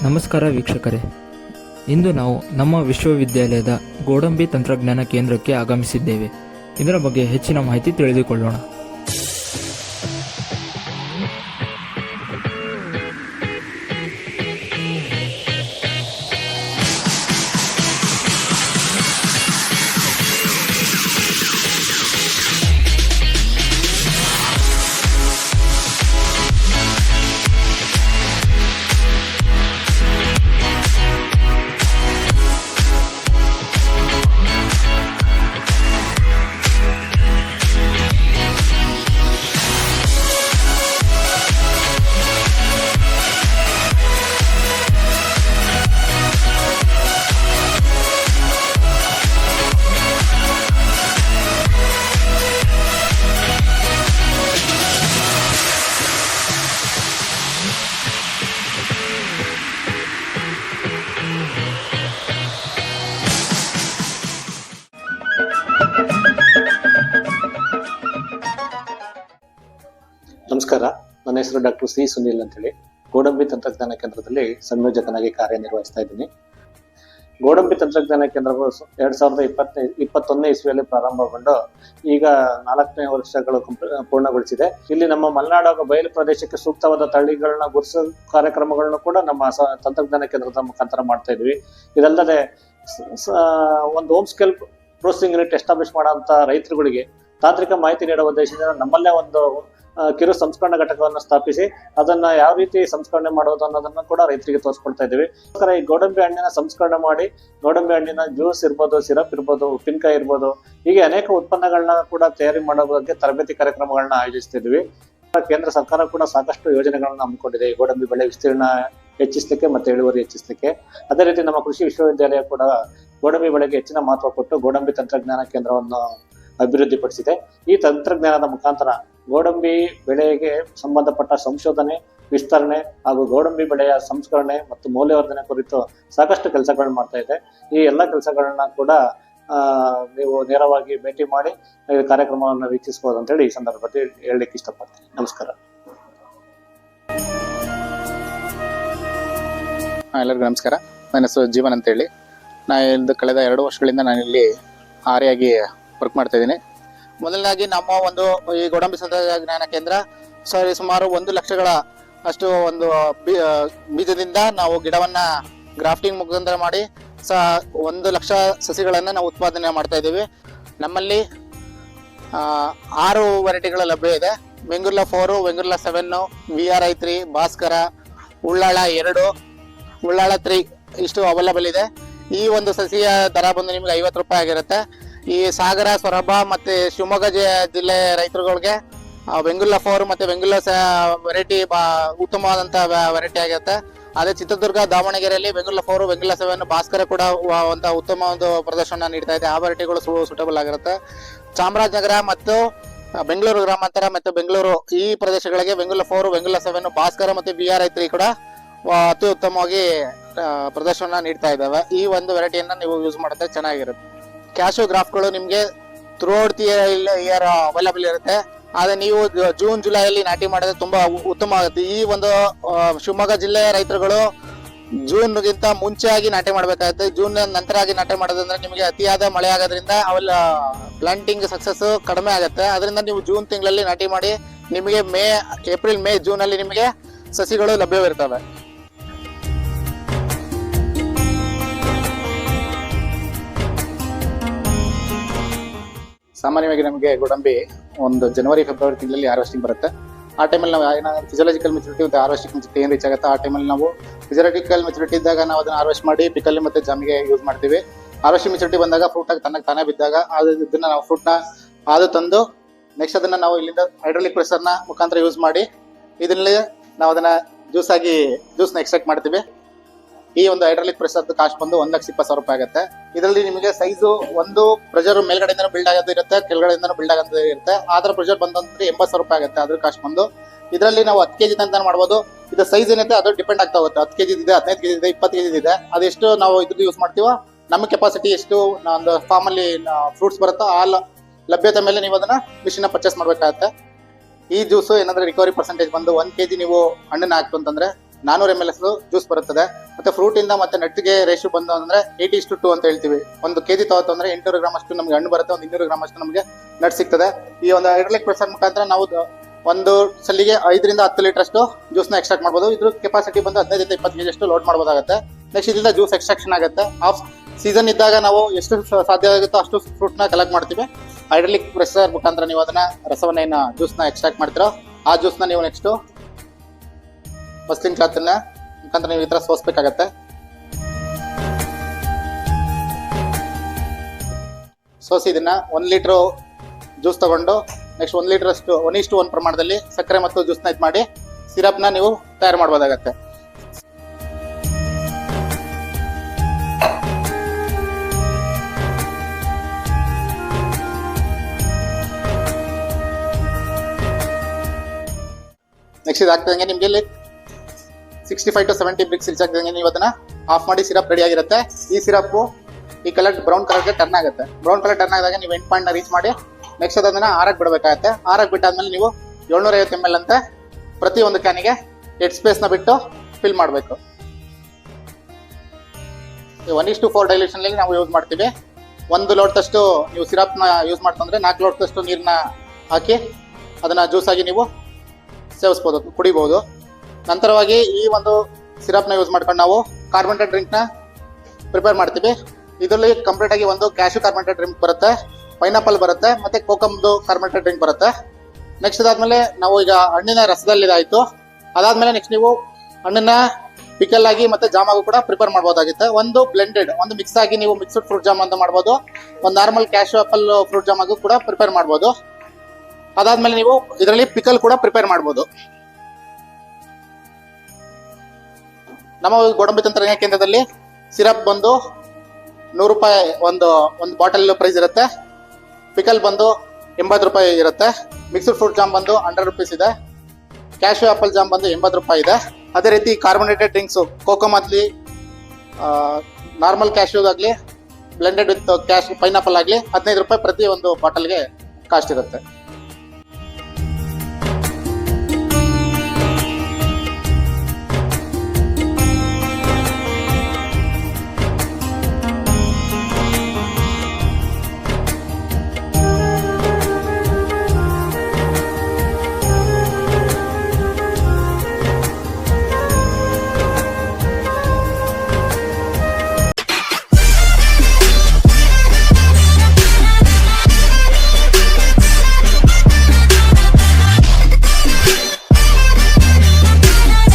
ನಮಸ್ಕಾರ ವೀಕ್ಷಕರೇ, ಇಂದು ನಾವು ನಮ್ಮ ವಿಶ್ವವಿದ್ಯಾಲಯದ ಗೋಡಂಬಿ ತಂತ್ರಜ್ಞಾನ ಕೇಂದ್ರಕ್ಕೆ ಆಗಮಿಸಿದ್ದೇವೆ. ಇದರ ಬಗ್ಗೆ ಹೆಚ್ಚಿನ ಮಾಹಿತಿ ತಿಳಿದುಕೊಳ್ಳೋಣ. ನಮಸ್ಕಾರ, ನನ್ನ ಹೆಸರು ಡಾಕ್ಟರ್ ಸಿ ಸುನೀಲ್ ಅಂತೇಳಿ ಗೋಡಂಬಿ ತಂತ್ರಜ್ಞಾನ ಕೇಂದ್ರದಲ್ಲಿ ಸಂಯೋಜಕನಾಗಿ ಕಾರ್ಯನಿರ್ವಹಿಸ್ತಾ ಇದ್ದೀನಿ. ಗೋಡಂಬಿ ತಂತ್ರಜ್ಞಾನ ಕೇಂದ್ರವು 2021 ಇಸ್ವಿಯಲ್ಲಿ ಪ್ರಾರಂಭಗೊಂಡು ಈಗ 4ನೇ ವರ್ಷಗಳು ಪೂರ್ಣಗೊಳಿಸಿದೆ. ಇಲ್ಲಿ ನಮ್ಮ ಮಲೆನಾಡು ಹಾಗೂ ಬಯಲು ಪ್ರದೇಶಕ್ಕೆ ಸೂಕ್ತವಾದ ತಳಿಗಳನ್ನ ಗುರುತಿಸೋ ಕಾರ್ಯಕ್ರಮಗಳನ್ನು ಕೂಡ ನಮ್ಮ ತಂತ್ರಜ್ಞಾನ ಕೇಂದ್ರದ ಮುಖಾಂತರ ಮಾಡ್ತಾ ಇದ್ವಿ. ಇದಲ್ಲದೆ ಒಂದು home scale processing unit establish ಮಾಡುವಂತ ರೈತರುಗಳಿಗೆ ತಾಂತ್ರಿಕ ಮಾಹಿತಿ ನೀಡುವ ಉದ್ದೇಶದಿಂದ ನಮ್ಮಲ್ಲೇ ಒಂದು ಕಿರು ಸಂಸ್ಕರಣಾ ಘಟಕವನ್ನು ಸ್ಥಾಪಿಸಿ ಅದನ್ನ ಯಾವ ರೀತಿ ಸಂಸ್ಕರಣೆ ಮಾಡೋದು ಅನ್ನೋದನ್ನ ಕೂಡ ರೈತರಿಗೆ ತೋರಿಸ್ಕೊಡ್ತಾ ಇದ್ದೀವಿ. ಈ ಗೋಡಂಬಿ ಹಣ್ಣಿನ ಸಂಸ್ಕರಣೆ ಮಾಡಿ ಗೋಡಂಬಿ ಹಣ್ಣಿನ ಜ್ಯೂಸ್ ಇರ್ಬೋದು, ಸಿರಪ್ ಇರ್ಬೋದು, ಉಪ್ಪಿನಕಾಯಿ ಇರ್ಬೋದು, ಹೀಗೆ ಅನೇಕ ಉತ್ಪನ್ನಗಳನ್ನ ಕೂಡ ತಯಾರಿ ಮಾಡೋ ಬಗ್ಗೆ ತರಬೇತಿ ಕಾರ್ಯಕ್ರಮಗಳನ್ನ ಆಯೋಜಿಸ್ತಿದ್ವಿ. ಕೇಂದ್ರ ಸರ್ಕಾರ ಕೂಡ ಸಾಕಷ್ಟು ಯೋಜನೆಗಳನ್ನ ಹಮ್ಮಿಕೊಂಡಿದೆ ಈ ಗೋಡಂಬಿ ಬೆಳೆ ವಿಸ್ತೀರ್ಣ ಹೆಚ್ಚಿಸಲಿಕ್ಕೆ ಮತ್ತೆ ಇಳುವರಿ ಹೆಚ್ಚಿಸಲಿಕ್ಕೆ. ಅದೇ ರೀತಿ ನಮ್ಮ ಕೃಷಿ ವಿಶ್ವವಿದ್ಯಾಲಯ ಕೂಡ ಗೋಡಂಬಿ ಬೆಳೆಗೆ ಹೆಚ್ಚಿನ ಮಹತ್ವ ಕೊಟ್ಟು ಗೋಡಂಬಿ ತಂತ್ರಜ್ಞಾನ ಕೇಂದ್ರವನ್ನು ಅಭಿವೃದ್ಧಿಪಡಿಸಿದೆ. ಈ ತಂತ್ರಜ್ಞಾನದ ಮುಖಾಂತರ ಗೋಡಂಬಿ ಬೆಳೆಗೆ ಸಂಬಂಧಪಟ್ಟ ಸಂಶೋಧನೆ, ವಿಸ್ತರಣೆ ಹಾಗೂ ಗೋಡಂಬಿ ಬೆಳೆಯ ಸಂಸ್ಕರಣೆ ಮತ್ತು ಮೌಲ್ಯವರ್ಧನೆ ಕುರಿತು ಸಾಕಷ್ಟು ಕೆಲಸಗಳನ್ನ ಮಾಡ್ತಾ ಇದೆ. ಈ ಎಲ್ಲ ಕೆಲಸಗಳನ್ನ ಕೂಡ ನೀವು ನೇರವಾಗಿ ಭೇಟಿ ಮಾಡಿ ಈ ಕಾರ್ಯಕ್ರಮವನ್ನು ವೀಕ್ಷಿಸಬಹುದು ಅಂತ ಹೇಳಿ ಈ ಸಂದರ್ಭದಲ್ಲಿ ಹೇಳಲಿಕ್ಕೆ ಇಷ್ಟಪಡ್ತೀನಿ. ನಮಸ್ಕಾರ. ಎಲ್ಲರಿಗೂ ನಮಸ್ಕಾರ. ನನ್ನ ಹೆಸರು ಜೀವನ್ ಅಂತೇಳಿ. ನಾನು ಕಳೆದ 2 ವರ್ಷಗಳಿಂದ ನಾನಿಲ್ಲಿ ಆರ್ಯಾಗಿ ವರ್ಕ್ ಮಾಡ್ತಾ ಇದ್ದೀನಿ. ಮೊದಲನಾಗಿ ನಮ್ಮ ಒಂದು ಈ ಗೋಡಂಬಿ ತಂತ್ರಜ್ಞಾನ ಕೇಂದ್ರ ಸುಮಾರು 1 ಲಕ್ಷಗಳ ಅಷ್ಟು ಒಂದು ಬೀಜದಿಂದ ನಾವು ಗಿಡವನ್ನ ಗ್ರಾಫ್ಟಿಂಗ್ ಮುಖಾಂತರ ಮಾಡಿ 1 ಲಕ್ಷ ಸಸಿಗಳನ್ನು ನಾವು ಉತ್ಪಾದನೆ ಮಾಡ್ತಾ ಇದ್ದೀವಿ. ನಮ್ಮಲ್ಲಿ 6 ವೆರೈಟಿಗಳ ಲಭ್ಯ ಇದೆ. ವೆಂಗುರ್ಲಾ 4, ವೆಂಗುರ್ಲಾ 7, VRI3, ಭಾಸ್ಕರ, ಉಳ್ಳಾಳ 2, ಉಳ್ಳಾಳ 3 ಇಷ್ಟು ಅವೈಲಬಲ್ ಇದೆ. ಈ ಒಂದು ಸಸಿಯ ದರ ಬಂದು ನಿಮ್ಗೆ 50 ರೂಪಾಯಿ ಆಗಿರುತ್ತೆ. ಈ ಸಾಗರ, ಸೊರಬ ಮತ್ತೆ ಶಿವಮೊಗ್ಗ ಜಿಲ್ಲೆ ರೈತರುಗಳಿಗೆ ವೆಂಗುರ್ಲಾ 4 ಮತ್ತೆ ವೆಂಗುರ್ಲಾ ವೆರೈಟಿ ಉತ್ತಮವಾದಂತ ವೆರೈಟಿ ಆಗಿರುತ್ತೆ. ಅದೇ ಚಿತ್ರದುರ್ಗ, ದಾವಣಗೆರೆಯಲ್ಲಿ ವೆಂಗುರ್ಲಾ 4, ವೆಂಗುರ್ಲಾ 7, ಭಾಸ್ಕರ ಕೂಡ ಒಂದು ಉತ್ತಮ ಒಂದು ಪ್ರದರ್ಶನ ನೀಡ್ತಾ ಇದೆ. ಆ ವೆರೈಟಿಗಳು ಸೂಟಬಲ್ ಆಗಿರುತ್ತೆ. ಚಾಮರಾಜನಗರ ಮತ್ತು ಬೆಂಗಳೂರು ಗ್ರಾಮಾಂತರ ಮತ್ತು ಬೆಂಗಳೂರು ಈ ಪ್ರದೇಶಗಳಿಗೆ ವೆಂಗುರ್ಲಾ 4, ವೆಂಗುರ್ಲಾ 7, ಭಾಸ್ಕರ ಮತ್ತು VRI3 ಕೂಡ ಅತ್ಯುತ್ತಮವಾಗಿ ಪ್ರದರ್ಶನ ನೀಡ್ತಾ ಇದ್ದಾವೆ. ಈ ಒಂದು ವೆರೈಟಿಯನ್ನ ನೀವು ಯೂಸ್ ಮಾಡಿದ್ರೆ ಚೆನ್ನಾಗಿರುತ್ತೆ. ಕ್ಯಾಶು ಗ್ರಾಫ್ಗಳು ನಿಮಗೆ ಥ್ರೂಔಟ್ ದಿ ಇಯರ್ ಅವೈಲಬಲ್ ಇರುತ್ತೆ. ಆದ್ರೆ ನೀವು ಜೂನ್ ಜುಲೈಯಲ್ಲಿ ನಾಟಿ ಮಾಡಿದ್ರೆ ತುಂಬಾ ಉತ್ತಮ ಆಗುತ್ತೆ. ಈ ಒಂದು ಶಿವಮೊಗ್ಗ ಜಿಲ್ಲೆಯ ರೈತರುಗಳು ಜೂನ್ಗಿಂತ ಮುಂಚೆಯಾಗಿ ನಾಟಿ ಮಾಡಬೇಕಾಗುತ್ತೆ. ಜೂನ್ ನಂತರ ಆಗಿ ನಾಟಿ ಮಾಡೋದಂದ್ರೆ ನಿಮಗೆ ಅತಿಯಾದ ಮಳೆ ಆಗೋದ್ರಿಂದ ಅವೆಲ್ಲ ಪ್ಲಾಂಟಿಂಗ್ ಸಕ್ಸಸ್ ಕಡಿಮೆ ಆಗುತ್ತೆ. ಅದರಿಂದ ನೀವು ಜೂನ್ ತಿಂಗಳಲ್ಲಿ ನಾಟಿ ಮಾಡಿ ನಿಮಗೆ ಏಪ್ರಿಲ್ ಮೇ ಜೂನ್ ಅಲ್ಲಿ ನಿಮಗೆ ಸಸಿಗಳು ಲಭ್ಯವಿರ್ತವೆ. ಸಾಮಾನ್ಯವಾಗಿ ನಮಗೆ ಗೋಡಂಬಿ ಒಂದು ಜನವರಿ ಫೆಬ್ರವರಿ ತಿಂಗಳಲ್ಲಿ ಹಾರ್ವೆಸ್ಟಿಂಗ್ ಬರುತ್ತೆ. ಆ ಟೈಮಲ್ಲಿ ನಾವು ಏನಾದ್ರು ಫಿಸಿಯಾಲಜಿಕಲ್ ಮೆಚುರಿಟಿ ಮತ್ತು ಹಾರ್ವೆಸ್ಟಿಂಗ್ ಮೆಚುರಿಟಿ ಏನು ರೀಚ್ ಆಗುತ್ತೆ ಆ ಟೈಮಲ್ಲಿ ನಾವು ಫಿಸಿಯಾಲಜಿಕಲ್ ಮೆಚುರಿಟಿ ಇದ್ದಾಗ ನಾವು ಅದನ್ನ ಹಾರ್ವೆಸ್ಟ್ ಮಾಡಿ ಪಿಕಲ್ ಮತ್ತು ಜಾಮಿಗೆ ಯೂಸ್ ಮಾಡ್ತೀವಿ. ಹಾರ್ವೆಸ್ಟಿಂಗ್ ಮೆಚುರಿಟಿ ಬಂದಾಗ ಫ್ರೂಟ್ ಆಗಿ ತಾನೇ ಬಿದ್ದಾಗ ಇದನ್ನ ನಾವು ಫ್ರೂಟ್ನ ಆದು ತಂದು ನೆಕ್ಸ್ಟ್ ಅದನ್ನ ನಾವು ಇಲ್ಲಿಂದ ಹೈಡ್ರಾಲಿಕ್ ಪ್ರೆಸರ್ನ ಮುಖಾಂತರ ಯೂಸ್ ಮಾಡಿ ಇದರಲ್ಲಿ ನಾವು ಅದನ್ನ ಜ್ಯೂಸ್ನ ಎಕ್ಸ್ಟ್ರಾಕ್ಟ್ ಮಾಡ್ತೀವಿ. ಈ ಒಂದು ಹೈಡ್ರಾಲಿಕ್ ಪ್ರೆಸರ್ ಕಾಸ್ಟ್ ಬಂದು 1,20,000 ರೂಪಾಯಿ ಆಗುತ್ತೆ. ಇದರಲ್ಲಿ ನಿಮಗೆ ಸೈಜು ಒಂದು ಪ್ರೆಷರ್ ಮೇಲ್ಗಡೆಯಿಂದ ಬಿಲ್ಡ್ ಆಗೋದು ಇರುತ್ತೆ, ಕೆಳಗಡೆಯಿಂದ ಬಿಲ್ಡ್ ಆಗೋದು ಇರುತ್ತೆ. ಆದ್ರ ಪ್ರೆಷರ್ ಬಂದಂದ್ರೆ 80,000 ರೂಪಾಯಿ ಆಗುತ್ತೆ ಅದ್ರ ಕಾಸ್ಟ್ ಬಂದು. ಇದರಲ್ಲಿ ನಾವು 10 kg ತನಕ ಮಾಡ್ಬೋದು. ಇದು ಸೈಜ್ ಏನಿದೆ ಅದು ಡಿಪೆಂಡ್ ಆಗ್ತಾ ಹೋಗುತ್ತೆ. 10 kg ಇದೆ, 15 kg ಇದೆ, 20 kg ಇದೆ. ಅದೆಷ್ಟು ನಾವು ಇದ್ರದ್ದು ಯೂಸ್ ಮಾಡ್ತೀವೋ ನಮ್ಮ ಕೆಪಾಸಿಟಿ ಎಷ್ಟು ಒಂದು ಫಾರ್ಮ್ ಅಲ್ಲಿ ಫ್ರೂಟ್ಸ್ ಬರುತ್ತೋ ಆ ಲಭ್ಯತೆ ಮೇಲೆ ನೀವು ಅದನ್ನ ಮಿಷಿನ್ ಪರ್ಚೇಸ್ ಮಾಡ್ಬೇಕಾಗತ್ತೆ. ಈ ಜ್ಯೂಸು ಏನಂದ್ರೆ ರಿಕವರಿ ಪರ್ಸೆಂಟೇಜ್ ಬಂದು 1 kg ನೀವು ಹಣ್ಣನ್ನ ಹಾಕ್ತು ಅಂತಂದ್ರೆ 400 ml ಜ್ಯೂಸ್ ಬರುತ್ತದೆ. ಮತ್ತೆ ಫ್ರೂಟ್ ಇಂದ ಮತ್ತೆ ನಟ್ಗೆ ರೇಷು ಬಂದು ಅಂದ್ರೆ 80:2 ಅಂತ ಹೇಳ್ತೀವಿ. 1 kg ತಗೋತು ಅಂದ್ರೆ 800 ಗ್ರಾಮ್ ಅಷ್ಟು ನಮ್ಗೆ ಹಣ್ಣು ಬರುತ್ತೆ, ಒಂದು 200 ಗ್ರಾಮ್ ಅಷ್ಟು ನಮಗೆ ನಟ್ ಸಿಗ್ತದೆ. ಈ ಒಂದು ಹೈಡ್ರಾಲಿಕ್ ಪ್ರೆಸರ್ ಮುಖಾಂತರ ನಾವು ಒಂದು ಸಲಿಗೆ 5 ರಿಂದ 10 ಲೀಟರ್ ಅಷ್ಟು ಜ್ಯೂಸ್ ನ ಎಕ್ಸ್ಟ್ರಾಕ್ಟ್ ಮಾಡಬಹುದು. ಇದ್ರ ಕೆಪಾಸಿಟಿ ಬಂದು 15 ರಿಂದ 20 kg ಅಷ್ಟು ಲೋಡ್ ಮಾಡಬಹುದಾಗುತ್ತೆ. ನೆಕ್ಸ್ಟ್ ಇದರಿಂದ ಜ್ಯೂಸ್ ಎಕ್ಸ್ಟ್ರಾಕ್ಷನ್ ಆಗುತ್ತೆ. ಆಫ್ ಸೀಸನ್ ಇದ್ದಾಗ ನಾವು ಎಷ್ಟು ಸಾಧ್ಯ ಆಗುತ್ತೋ ಅಷ್ಟು ಫ್ರೂಟ್ ನ ಕಲೆಕ್ಟ್ ಮಾಡ್ತೀವಿ. ಹೈಡ್ರಾಲಿಕ್ ಪ್ರೆಸರ್ ಮುಖಾಂತರ ನೀವು ಅದನ್ನ ರಸವನ್ನ ಜ್ಯೂಸ್ ನ ಎಕ್ಸ್ಟ್ರಾಕ್ಟ್ ಮಾಡ್ತೀರೋ ಆ ಜ್ಯೂಸ್ ನ ನೀವು ನೆಕ್ಸ್ಟ್ ಮಸ್ಲಿನ್ ಕ್ಲಾತ್ ಮುಖಾಂತರ ನೀವು ಈ ತರ ಸೋಸ್ಬೇಕಾಗತ್ತೆ. ಸೋಸಿ ಇದನ್ನ 1 ಲೀಟರ್ ಜ್ಯೂಸ್ ತಗೊಂಡು ನೆಕ್ಸ್ಟ್ 1 ಲೀಟರ್ ಅಷ್ಟು 1:1 ಪ್ರಮಾಣದಲ್ಲಿ ಸಕ್ಕರೆ ಮತ್ತು ಜ್ಯೂಸ್ ನ ಮಾಡಿ ಸಿರಪ್ ನ ನೀವು ತಯಾರು ಮಾಡಬಹುದಾಗತ್ತೆ. ನೆಕ್ಸ್ಟ್ ಇದು ಆಗ್ತದಂಗೆ ನಿಮ್ಗೆ ಇಲ್ಲಿ 65 to 70 ಬ್ರಿಕ್ಸ್ ರೀಚ್ ಆಗ್ತದಂಗೆ ನೀವು ಅದನ್ನ ಆಫ್ ಮಾಡಿ ಸಿರಪ್ ರೆಡಿ ಆಗಿರುತ್ತೆ. ಈ ಸಿರಪ್ ಈ ಕಲರ್ ಬ್ರೌನ್ ಕಲರ್ಗೆ ಟರ್ನ್ ಆಗುತ್ತೆ. ಬ್ರೌನ್ ಕಲರ್ ಟರ್ನ್ ಆದಾಗ ನೀವು ಎಂಡ್ ಪಾಯಿಂಟ್ ನ ರೀಚ್ ಮಾಡಿ ನೆಕ್ಸ್ಟ್ ಅದನ್ನ ಆರಕ್ಕೆ ಬಿಡಬೇಕಾಗತ್ತೆ. ಆರಕ್ಕೆ ಬಿಟ್ಟಾದ್ಮೇಲೆ ನೀವು 750 ml ಅಂತ ಪ್ರತಿ ಒಂದು ಕ್ಯಾನಿಗೆ ಹೆಡ್ ಸ್ಪೇಸ್ ನ ಬಿಟ್ಟು ಫಿಲ್ ಮಾಡಬೇಕು. 1:4 ಡೈಲ್ಯೂಷನ್ ಅಲ್ಲಿ ನಾವು ಯೂಸ್ ಮಾಡ್ತೀವಿ. 1 ಲೋಟದಷ್ಟು ನೀವು ಸಿರಪ್ ನ ಯೂಸ್ ಮಾಡ್ತಂದ್ರೆ 4 ಲೋಟದಷ್ಟು ನೀರನ್ನ ಹಾಕಿ ಅದನ್ನ ಜ್ಯೂಸ್ ಆಗಿ ನೀವು ಸೇವಿಸಬಹುದು, ಕುಡಿಬಹುದು. ನಂತರವಾಗಿ ಈ ಒಂದು ಸಿರಪ್ ನ ಯೂಸ್ ಮಾಡ್ಕೊಂಡು ನಾವು ಕಾರ್ಬನೇಟೆಡ್ ಡ್ರಿಂಕ್ ನ ಪ್ರಿಪೇರ್ ಮಾಡ್ತೀವಿ. ಇದರಲ್ಲಿ ಕಂಪ್ಲೀಟ್ ಆಗಿ ಒಂದು ಕ್ಯಾಶ್ಯೂ ಕಾರ್ಬನೇಟೆಡ್ ಡ್ರಿಂಕ್ ಬರುತ್ತೆ, ಪೈನಾಪಲ್ ಬರುತ್ತೆ, ಮತ್ತೆ ಕೋಕಮ್ದು ಕಾರ್ಬನೇಟೆಡ್ ಡ್ರಿಂಕ್ ಬರುತ್ತೆ. ನೆಕ್ಸ್ಟ್ ಅದಾದ್ಮೇಲೆ ನಾವು ಈಗ ಹಣ್ಣಿನ ರಸದಲ್ಲಿ ಇದಾಯ್ತು. ಅದಾದ್ಮೇಲೆ ನೆಕ್ಸ್ಟ್ ನೀವು ಹಣ್ಣನ್ನ ಪಿಕಲ್ ಆಗಿ ಮತ್ತೆ ಜಾಮ್ ಆಗೂ ಕೂಡ ಪ್ರಿಪೇರ್ ಮಾಡಬಹುದಾಗುತ್ತೆ. ಒಂದು ಬ್ಲೆಂಡೆಡ್, ಒಂದು ಮಿಕ್ಸ್ ಆಗಿ ನೀವು ಮಿಕ್ಸ್ಡ್ ಫ್ರೂಟ್ ಜಾಮ್ ಅಂತ ಮಾಡಬಹುದು. ಒಂದು normal cashew apple fruit jam ಆಗೂ ಕೂಡ ಪ್ರಿಪೇರ್ ಮಾಡಬಹುದು. ಅದಾದ್ಮೇಲೆ ನೀವು ಇದರಲ್ಲಿ ಪಿಕಲ್ ಕೂಡ ಪ್ರಿಪೇರ್ ಮಾಡಬಹುದು. ನಮ್ಮ ಗೋಡಂಬಿ ತಂತ್ರಜ್ಞಾನ ಕೇಂದ್ರದಲ್ಲಿ ಸಿರಪ್ ಬಂದು 100 ರೂಪಾಯಿ ಒಂದು ಬಾಟಲ್ ಪ್ರೈಸ್ ಇರುತ್ತೆ. ಪಿಕಲ್ ಬಂದು 80 ರೂಪಾಯಿ ಇರುತ್ತೆ. ಮಿಕ್ಸ್ಡ್ ಫ್ರೂಟ್ ಜಾಮ್ ಬಂದು 100 ರೂಪೀಸ್ ಇದೆ. ಕ್ಯಾಶ್ಯೂ ಆಪಲ್ ಜಾಮ್ ಬಂದು 80 ರೂಪಾಯಿ ಇದೆ. ಅದೇ ರೀತಿ ಕಾರ್ಬನೇಟೆಡ್ ಡ್ರಿಂಕ್ಸ್ ಕೋಕಮ್ ಆಗಲಿ, ನಾರ್ಮಲ್ ಕ್ಯಾಶ್ಯೂ ಆಗಲಿ, ಬ್ಲೆಂಡೆಡ್ ವಿತ್ ಪೈನಾಪಲ್ ಆಗಲಿ 15 ರೂಪಾಯಿ ಪ್ರತಿ ಒಂದು ಬಾಟಲ್ಗೆ ಕಾಸ್ಟ್ ಇರುತ್ತೆ.